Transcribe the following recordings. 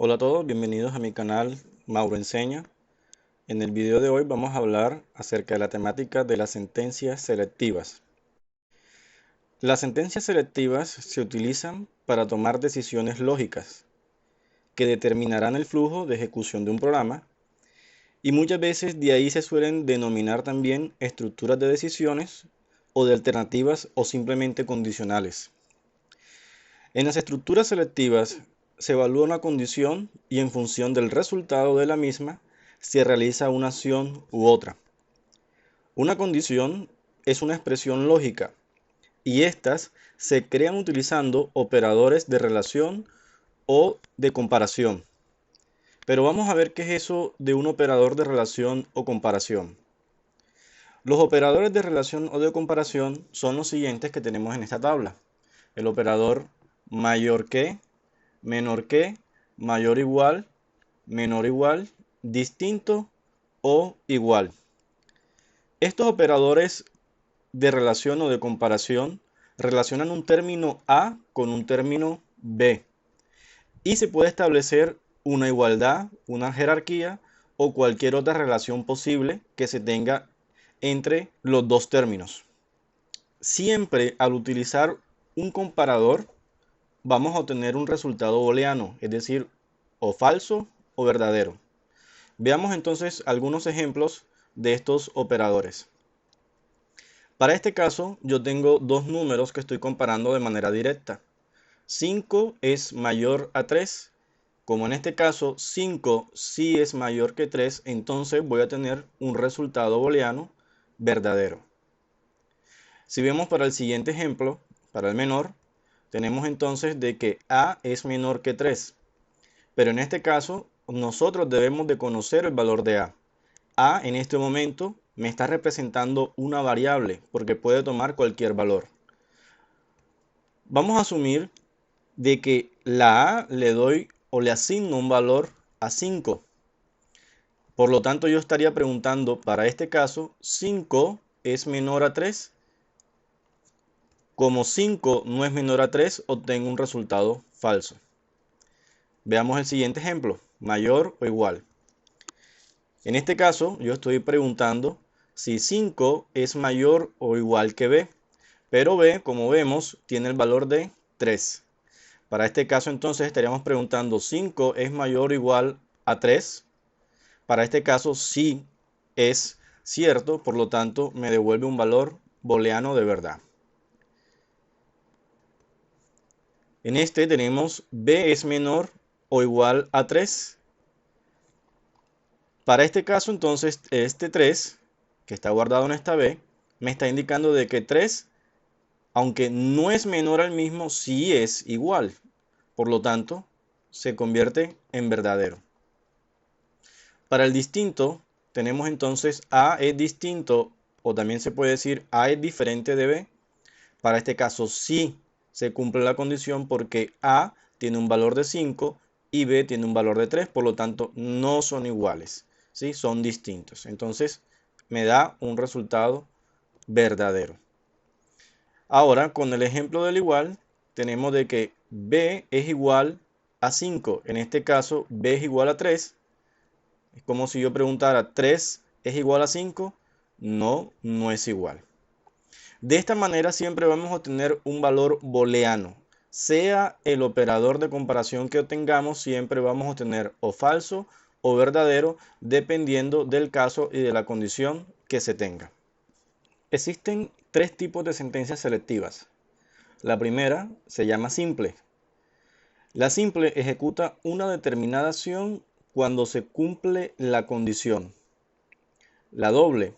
Hola a todos, bienvenidos a mi canal Mauro Enseña. En el video de hoy vamos a hablar acerca de la temática de las sentencias selectivas. Las sentencias selectivas se utilizan para tomar decisiones lógicas que determinarán el flujo de ejecución de un programa y muchas veces de ahí se suelen denominar también estructuras de decisiones o de alternativas o simplemente condicionales. En las estructuras selectivas se evalúa una condición y en función del resultado de la misma se realiza una acción u otra. Una condición es una expresión lógica y éstas se crean utilizando operadores de relación o de comparación. Pero vamos a ver qué es eso de un operador de relación o comparación. Los operadores de relación o de comparación son los siguientes que tenemos en esta tabla. El operador mayor que, menor que, mayor igual, menor igual, distinto o igual. Estos operadores de relación o de comparación relacionan un término A con un término B y se puede establecer una igualdad, una jerarquía o cualquier otra relación posible que se tenga entre los dos términos. Siempre al utilizar un comparador vamos a obtener un resultado booleano, es decir, o falso o verdadero. Veamos entonces algunos ejemplos de estos operadores. Para este caso, yo tengo dos números que estoy comparando de manera directa. 5 es mayor a 3. Como en este caso 5 sí es mayor que 3, entonces voy a tener un resultado booleano verdadero. Si vemos para el siguiente ejemplo, para el menor, tenemos entonces de que A es menor que 3. Pero en este caso, nosotros debemos de conocer el valor de A. A en este momento me está representando una variable porque puede tomar cualquier valor. Vamos a asumir de que la A le doy o le asigno un valor a 5. Por lo tanto, yo estaría preguntando para este caso, 5 es menor a 3. Como 5 no es menor a 3, obtengo un resultado falso. Veamos el siguiente ejemplo, mayor o igual. En este caso, yo estoy preguntando si 5 es mayor o igual que B, pero B, como vemos, tiene el valor de 3. Para este caso, entonces, estaríamos preguntando, ¿5 es mayor o igual a 3? Para este caso, sí es cierto, por lo tanto, me devuelve un valor booleano de verdad. En este tenemos B es menor o igual a 3. Para este caso, entonces, este 3, que está guardado en esta B, me está indicando de que 3, aunque no es menor al mismo, sí es igual. Por lo tanto, se convierte en verdadero. Para el distinto, tenemos entonces A es distinto, o también se puede decir A es diferente de B. Para este caso, sí se cumple la condición porque A tiene un valor de 5 y B tiene un valor de 3, por lo tanto, no son iguales, ¿sí? Son distintos. Entonces, me da un resultado verdadero. Ahora, con el ejemplo del igual, tenemos de que B es igual a 5. En este caso, B es igual a 3. Es como si yo preguntara, ¿3 es igual a 5? No, no es igual. De esta manera siempre vamos a obtener un valor booleano. Sea el operador de comparación que obtengamos, siempre vamos a obtener o falso o verdadero, dependiendo del caso y de la condición que se tenga. Existen tres tipos de sentencias selectivas. La primera se llama simple. La simple ejecuta una determinada acción cuando se cumple la condición. La doble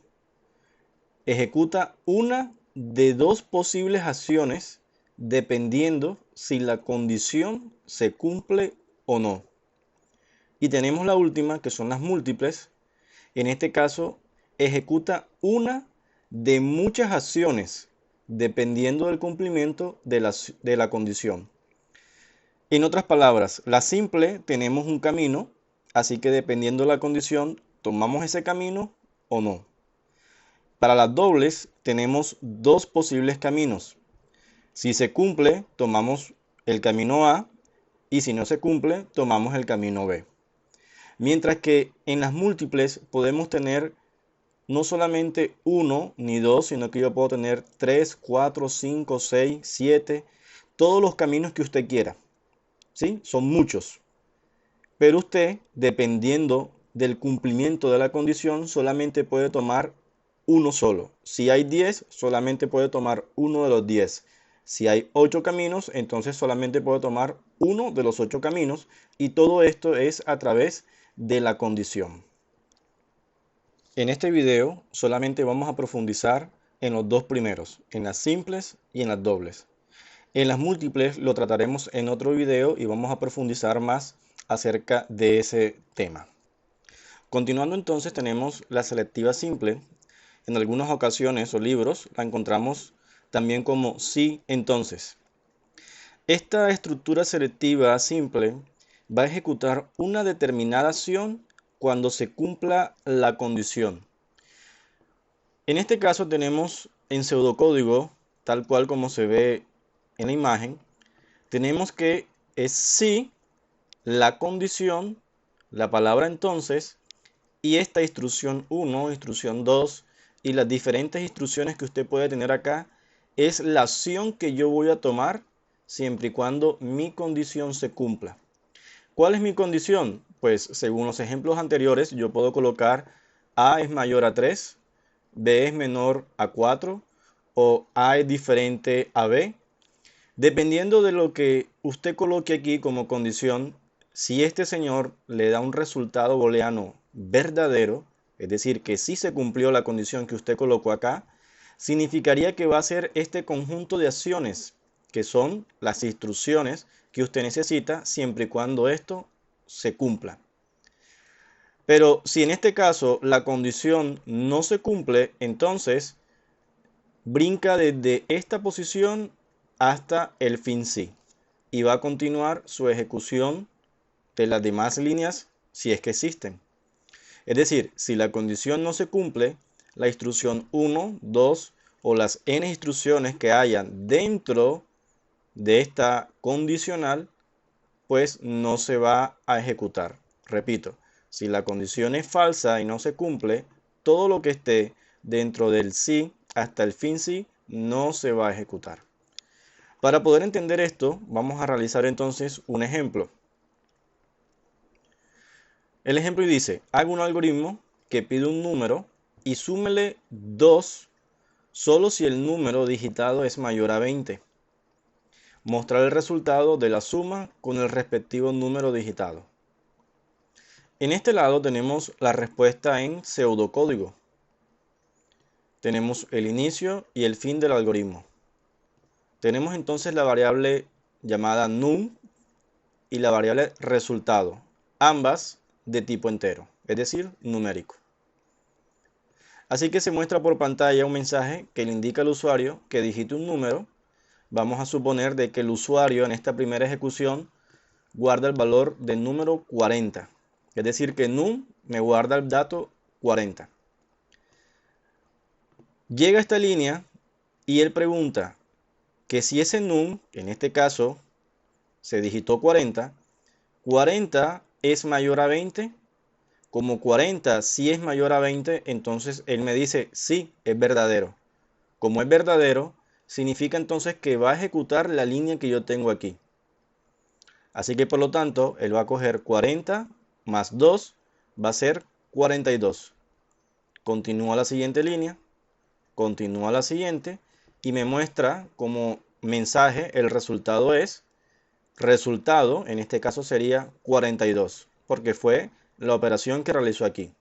ejecuta una de dos posibles acciones dependiendo si la condición se cumple o no. Y tenemos la última, que son las múltiples. En este caso, ejecuta una de muchas acciones dependiendo del cumplimiento de la condición. En otras palabras, la simple tenemos un camino, así que dependiendo de la condición, tomamos ese camino o no. Para las dobles tenemos dos posibles caminos. Si se cumple, tomamos el camino A y si no se cumple, tomamos el camino B. Mientras que en las múltiples podemos tener no solamente uno ni dos, sino que yo puedo tener 3, 4, 5, 6, 7, todos los caminos que usted quiera. ¿Sí? Son muchos. Pero usted, dependiendo del cumplimiento de la condición, solamente puede tomar uno solo. Si hay 10, solamente puede tomar uno de los 10. Si hay 8 caminos, entonces solamente puede tomar uno de los 8 caminos. Y todo esto es a través de la condición. En este video solamente vamos a profundizar en los dos primeros, en las simples y en las dobles. En las múltiples lo trataremos en otro video y vamos a profundizar más acerca de ese tema. Continuando entonces tenemos la selectiva simple. En algunas ocasiones o libros la encontramos también como sí, entonces. Esta estructura selectiva simple va a ejecutar una determinada acción cuando se cumpla la condición. En este caso tenemos en pseudocódigo, tal cual como se ve en la imagen, tenemos que es sí, la condición, la palabra entonces, y esta instrucción 1, instrucción 2 y las diferentes instrucciones que usted puede tener acá es la acción que yo voy a tomar siempre y cuando mi condición se cumpla. ¿Cuál es mi condición? Pues según los ejemplos anteriores yo puedo colocar A es mayor a 3, B es menor a 4 o A es diferente a B. Dependiendo de lo que usted coloque aquí como condición, si este señor le da un resultado booleano verdadero, es decir, que sí se cumplió la condición que usted colocó acá, significaría que va a ser este conjunto de acciones, que son las instrucciones que usted necesita siempre y cuando esto se cumpla. Pero si en este caso la condición no se cumple, entonces brinca desde esta posición hasta el fin sí y va a continuar su ejecución de las demás líneas si es que existen. Es decir, si la condición no se cumple, la instrucción 1, 2 o las n instrucciones que hayan dentro de esta condicional, pues no se va a ejecutar. Repito, si la condición es falsa y no se cumple, todo lo que esté dentro del sí hasta el fin sí no se va a ejecutar. Para poder entender esto, vamos a realizar entonces un ejemplo. El ejemplo dice, hago un algoritmo que pide un número y súmele 2 solo si el número digitado es mayor a 20. Mostrar el resultado de la suma con el respectivo número digitado. En este lado tenemos la respuesta en pseudocódigo. Tenemos el inicio y el fin del algoritmo. Tenemos entonces la variable llamada num y la variable resultado, ambas de tipo entero, es decir, numérico. Así que se muestra por pantalla un mensaje que le indica al usuario que digite un número. Vamos a suponer de que el usuario en esta primera ejecución guarda el valor del número 40. Es decir, que num me guarda el dato 40. Llega a esta línea y él pregunta que si ese num, en este caso se digitó 40, 40 es mayor a 20. Como 40 sí es mayor a 20, entonces él me dice sí, es verdadero. Como es verdadero, significa entonces que va a ejecutar la línea que yo tengo aquí. Así que por lo tanto, él va a coger 40 más 2, va a ser 42. Continúa la siguiente línea, continúa la siguiente y me muestra como mensaje el resultado es, resultado en este caso sería 42, porque fue la operación que realizó aquí.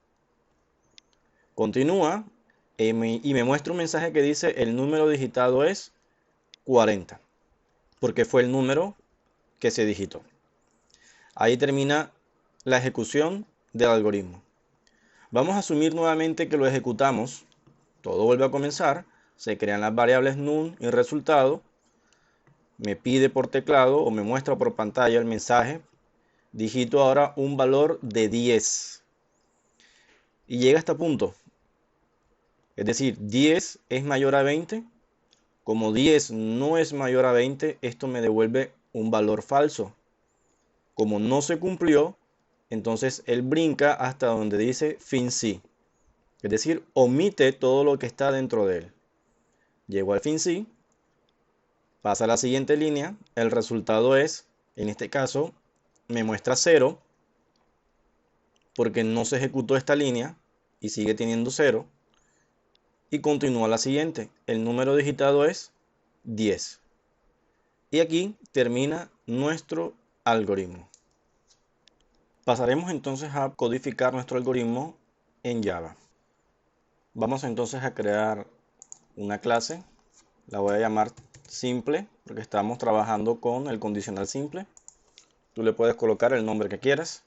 Continúa y me muestra un mensaje que dice el número digitado es 40, porque fue el número que se digitó. Ahí termina la ejecución del algoritmo. Vamos a asumir nuevamente que lo ejecutamos. Todo vuelve a comenzar. Se crean las variables num y resultado. Me pide por teclado o me muestra por pantalla el mensaje. Digito ahora un valor de 10. Y llega a este punto. Es decir, 10 es mayor a 20. Como 10 no es mayor a 20, esto me devuelve un valor falso. Como no se cumplió, entonces él brinca hasta donde dice fin sí. Es decir, omite todo lo que está dentro de él. Llegó al fin sí, pasa a la siguiente línea, el resultado es, en este caso, me muestra 0, porque no se ejecutó esta línea y sigue teniendo 0. Y continúa la siguiente, el número digitado es 10. Y aquí termina nuestro algoritmo. Pasaremos entonces a codificar nuestro algoritmo en Java. Vamos entonces a crear una clase, la voy a llamar simple, porque estamos trabajando con el condicional simple. Tú le puedes colocar el nombre que quieras.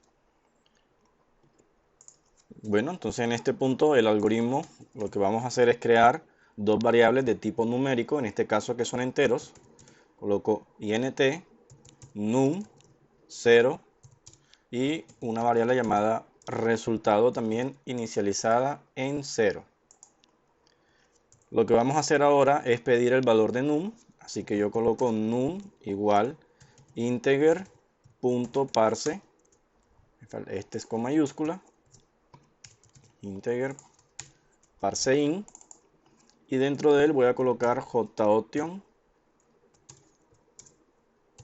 Bueno, entonces en este punto el algoritmo lo que vamos a hacer es crear dos variables de tipo numérico, en este caso que son enteros. Coloco int num 0 y una variable llamada resultado también inicializada en 0. Lo que vamos a hacer ahora es pedir el valor de num, así que yo coloco num igual integer.parse, este es con mayúscula, integer parseInt, y dentro de él voy a colocar joption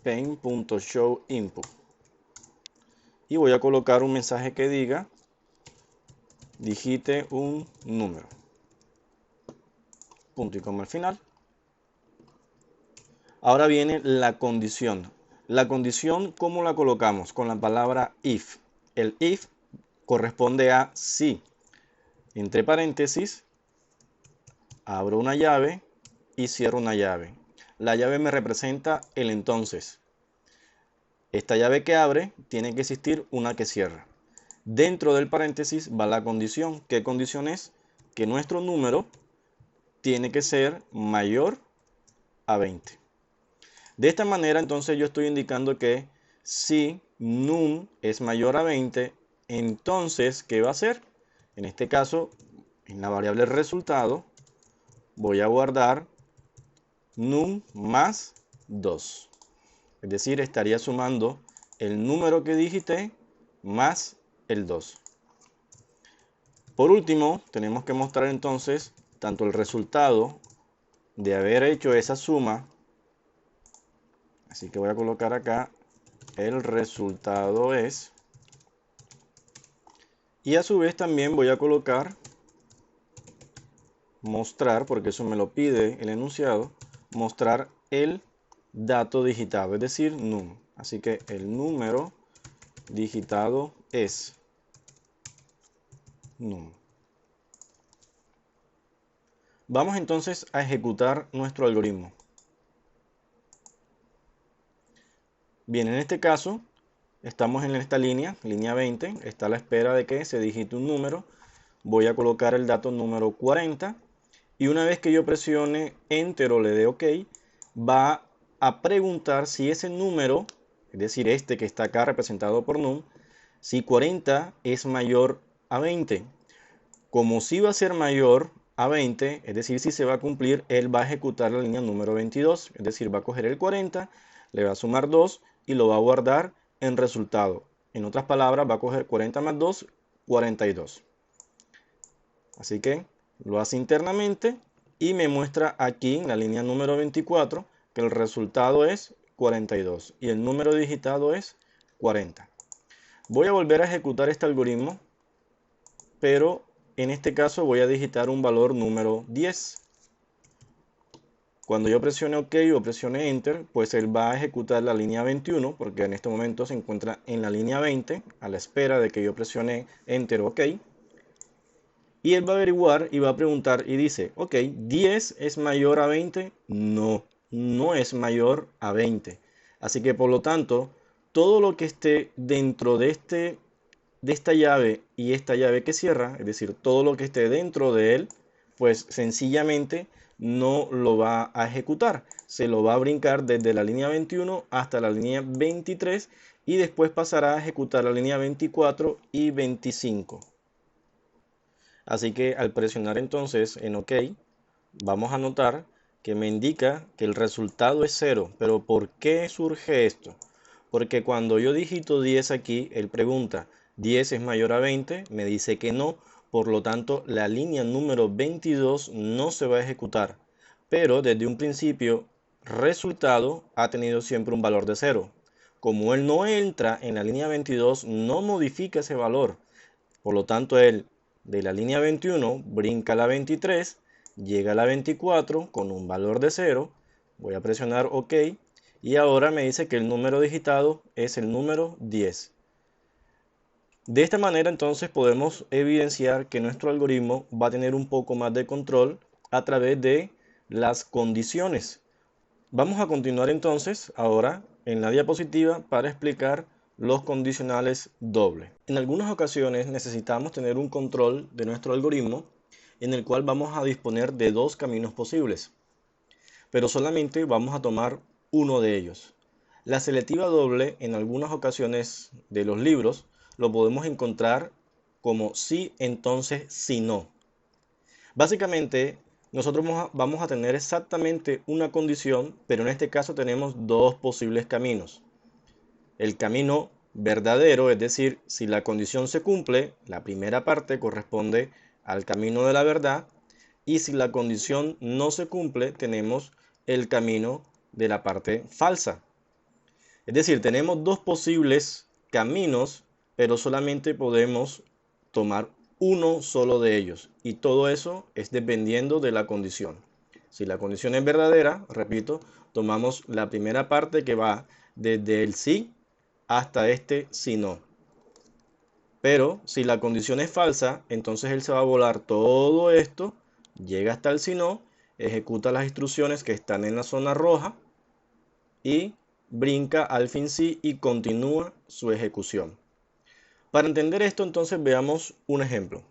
paint.showInput y voy a colocar un mensaje que diga digite un número, punto y coma al final. Ahora viene la condición. La condición, ¿cómo la colocamos? Con la palabra if. El if corresponde a si, entre paréntesis, abro una llave y cierro una llave. La llave me representa el entonces. Esta llave que abre tiene que existir una que cierra. Dentro del paréntesis va la condición. ¿Qué condición es? Que nuestro número tiene que ser mayor a 20. De esta manera entonces yo estoy indicando que si num es mayor a 20, entonces ¿qué va a hacer? En este caso, en la variable resultado, voy a guardar num más 2. Es decir, estaría sumando el número que digité más el 2. Por último, tenemos que mostrar entonces tanto el resultado de haber hecho esa suma. Así que voy a colocar acá el resultado es. Y a su vez también voy a colocar mostrar, porque eso me lo pide el enunciado, mostrar el dato digitado, es decir, num. Así que el número digitado es num. Vamos entonces a ejecutar nuestro algoritmo. Bien, en este caso estamos en esta línea 20, está a la espera de que se digite un número. Voy a colocar el dato número 40 y una vez que yo presione Enter o le dé OK, va a preguntar si ese número, es decir, este que está acá representado por num, si 40 es mayor a 20. Como si va a ser mayor a 20, es decir, si se va a cumplir, él va a ejecutar la línea número 22, es decir, va a coger el 40, le va a sumar 2 y lo va a guardar en resultado. En otras palabras, va a coger 40 más 2, 42. Así que lo hace internamente y me muestra aquí en la línea número 24 que el resultado es 42 y el número digitado es 40. Voy a volver a ejecutar este algoritmo, pero en este caso voy a digitar un valor número 10. Cuando yo presione OK o presione Enter, pues él va a ejecutar la línea 21, porque en este momento se encuentra en la línea 20, a la espera de que yo presione Enter o OK. Y él va a averiguar y va a preguntar y dice, ok, ¿10 es mayor a 20? No, no es mayor a 20. Así que por lo tanto, todo lo que esté dentro de esta llave y esta llave que cierra, es decir, todo lo que esté dentro de él, pues sencillamente no lo va a ejecutar. Se lo va a brincar desde la línea 21 hasta la línea 23 y después pasará a ejecutar la línea 24 y 25. Así que al presionar entonces en OK, vamos a notar que me indica que el resultado es 0. ¿Pero por qué surge esto? Porque cuando yo digito 10 aquí, él pregunta, ¿10 es mayor a 20? Me dice que no, por lo tanto la línea número 22 no se va a ejecutar. Pero desde un principio, resultado ha tenido siempre un valor de 0. Como él no entra en la línea 22, no modifica ese valor. Por lo tanto, él de la línea 21 brinca a la 23, llega a la 24 con un valor de 0. Voy a presionar OK. Y ahora me dice que el número digitado es el número 10. De esta manera entonces podemos evidenciar que nuestro algoritmo va a tener un poco más de control a través de las condiciones. Vamos a continuar entonces ahora en la diapositiva para explicar los condicionales doble. En algunas ocasiones necesitamos tener un control de nuestro algoritmo en el cual vamos a disponer de dos caminos posibles, pero solamente vamos a tomar uno de ellos. La selectiva doble en algunas ocasiones de los libros lo podemos encontrar como sí, entonces, si no. Básicamente, nosotros vamos a tener exactamente una condición, pero en este caso tenemos dos posibles caminos. El camino verdadero, es decir, si la condición se cumple, la primera parte corresponde al camino de la verdad, y si la condición no se cumple, tenemos el camino de la parte falsa. Es decir, tenemos dos posibles caminos, pero solamente podemos tomar uno solo de ellos. Y todo eso es dependiendo de la condición. Si la condición es verdadera, repito, tomamos la primera parte que va desde el sí hasta este si no. Pero si la condición es falsa, entonces él se va a volar todo esto, llega hasta el si no, ejecuta las instrucciones que están en la zona roja y brinca al fin sí y continúa su ejecución. Para entender esto, entonces veamos un ejemplo.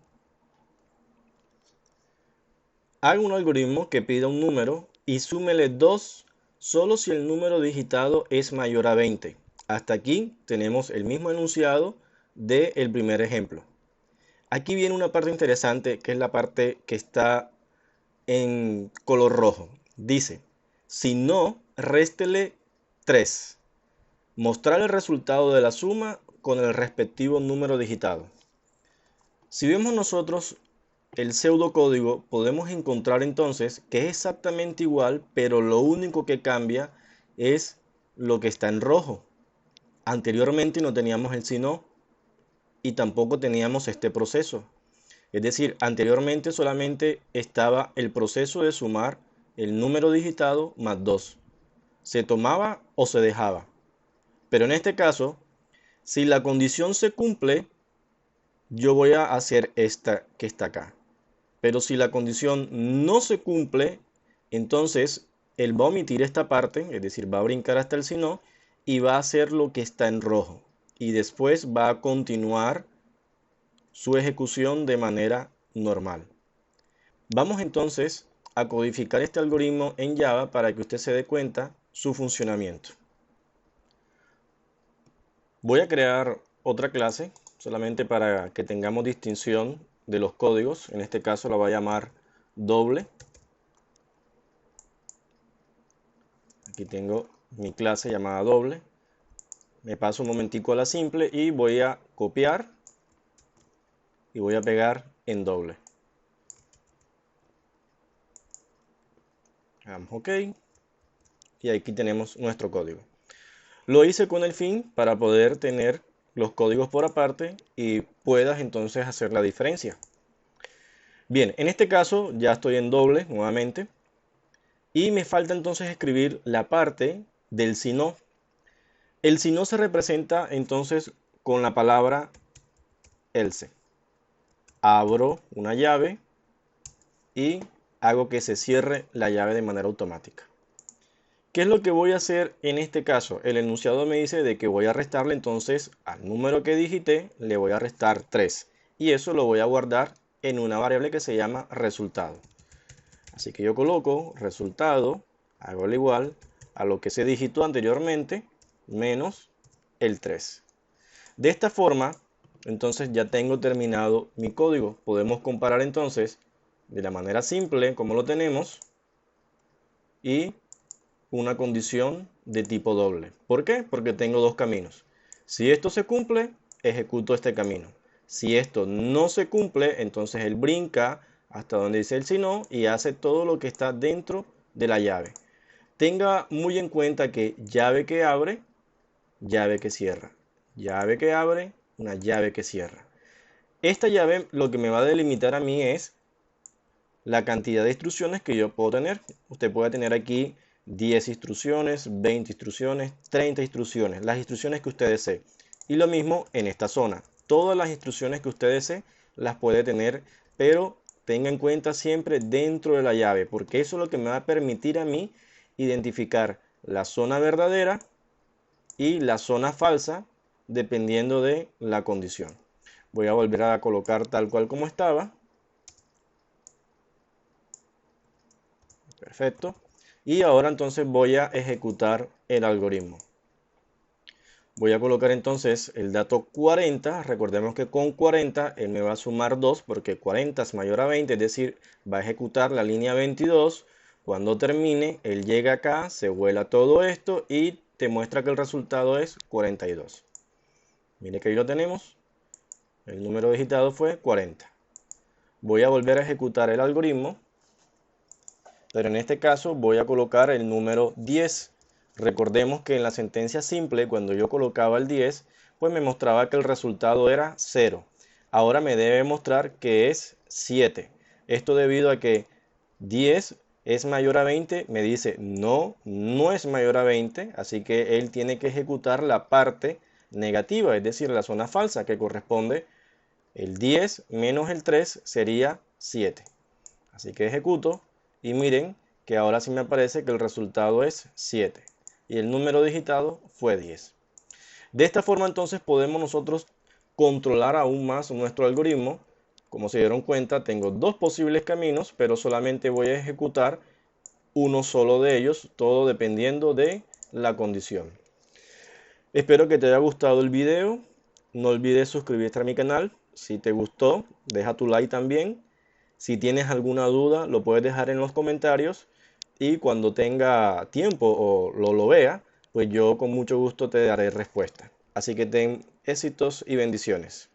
Haga un algoritmo que pida un número y súmele 2 solo si el número digitado es mayor a 20. Hasta aquí tenemos el mismo enunciado del primer ejemplo. Aquí viene una parte interesante, que es la parte que está en color rojo. Dice, si no, réstele 3. Mostrar el resultado de la suma con el respectivo número digitado. Si vemos nosotros el pseudocódigo, podemos encontrar entonces que es exactamente igual, pero lo único que cambia es lo que está en rojo. Anteriormente no teníamos el si no y tampoco teníamos este proceso. Es decir, anteriormente solamente estaba el proceso de sumar el número digitado más 2. Se tomaba o se dejaba. Pero en este caso, si la condición se cumple, yo voy a hacer esta que está acá. Pero si la condición no se cumple, entonces él va a omitir esta parte, es decir, va a brincar hasta el si no, y va a hacer lo que está en rojo. Y después va a continuar su ejecución de manera normal. Vamos entonces a codificar este algoritmo en Java para que usted se dé cuenta su funcionamiento. Voy a crear otra clase solamente para que tengamos distinción de los códigos. En este caso la voy a llamar doble. Aquí tengo mi clase llamada doble. Me paso un momentico a la simple y voy a copiar y voy a pegar en doble. Damos OK. Y aquí tenemos nuestro código. Lo hice con el fin para poder tener los códigos por aparte y puedas entonces hacer la diferencia. Bien, en este caso ya estoy en doble nuevamente. Y me falta entonces escribir la parte del si no. El si no se representa entonces con la palabra else. Abro una llave y hago que se cierre la llave de manera automática. ¿Qué es lo que voy a hacer en este caso? El enunciado me dice de que voy a restarle entonces al número que digité, le voy a restar 3. Y eso lo voy a guardar en una variable que se llama resultado. Así que yo coloco resultado, hago el igual a lo que se digitó anteriormente, menos el 3. De esta forma, entonces ya tengo terminado mi código. Podemos comparar entonces de la manera simple como lo tenemos y una condición de tipo doble. ¿Por qué? Porque tengo dos caminos. Si esto se cumple, ejecuto este camino. Si esto no se cumple, entonces él brinca hasta donde dice el si no y hace todo lo que está dentro de la llave. Tenga muy en cuenta que llave que abre, llave que cierra. Llave que abre, una llave que cierra. Esta llave lo que me va a delimitar a mí es la cantidad de instrucciones que yo puedo tener. Usted puede tener aquí 10 instrucciones, 20 instrucciones, 30 instrucciones, las instrucciones que usted desee. Y lo mismo en esta zona. Todas las instrucciones que usted desee las puede tener, pero tenga en cuenta siempre dentro de la llave, porque eso es lo que me va a permitir a mí identificar la zona verdadera y la zona falsa dependiendo de la condición. Voy a volver a colocar tal cual como estaba. Perfecto. Y ahora entonces voy a ejecutar el algoritmo. Voy a colocar entonces el dato 40. Recordemos que con 40 él me va a sumar 2 porque 40 es mayor a 20, es decir, va a ejecutar la línea 22. Cuando termine, él llega acá, se vuela todo esto y te muestra que el resultado es 42. Mire que ahí lo tenemos. El número digitado fue 40. Voy a volver a ejecutar el algoritmo, pero en este caso voy a colocar el número 10. Recordemos que en la sentencia simple, cuando yo colocaba el 10, pues me mostraba que el resultado era 0. Ahora me debe mostrar que es 7. Esto debido a que 10 es mayor a 20, me dice no, no es mayor a 20, así que él tiene que ejecutar la parte negativa, es decir, la zona falsa que corresponde. El 10 menos el 3 sería 7. Así que ejecuto y miren que ahora sí me aparece que el resultado es 7 y el número digitado fue 10. De esta forma entonces podemos nosotros controlar aún más nuestro algoritmo. Como se dieron cuenta, tengo dos posibles caminos, pero solamente voy a ejecutar uno solo de ellos, todo dependiendo de la condición. Espero que te haya gustado el video. No olvides suscribirte a mi canal. Si te gustó, deja tu like también. Si tienes alguna duda, lo puedes dejar en los comentarios. Y cuando tenga tiempo o lo vea, pues yo con mucho gusto te daré respuesta. Así que ten éxitos y bendiciones.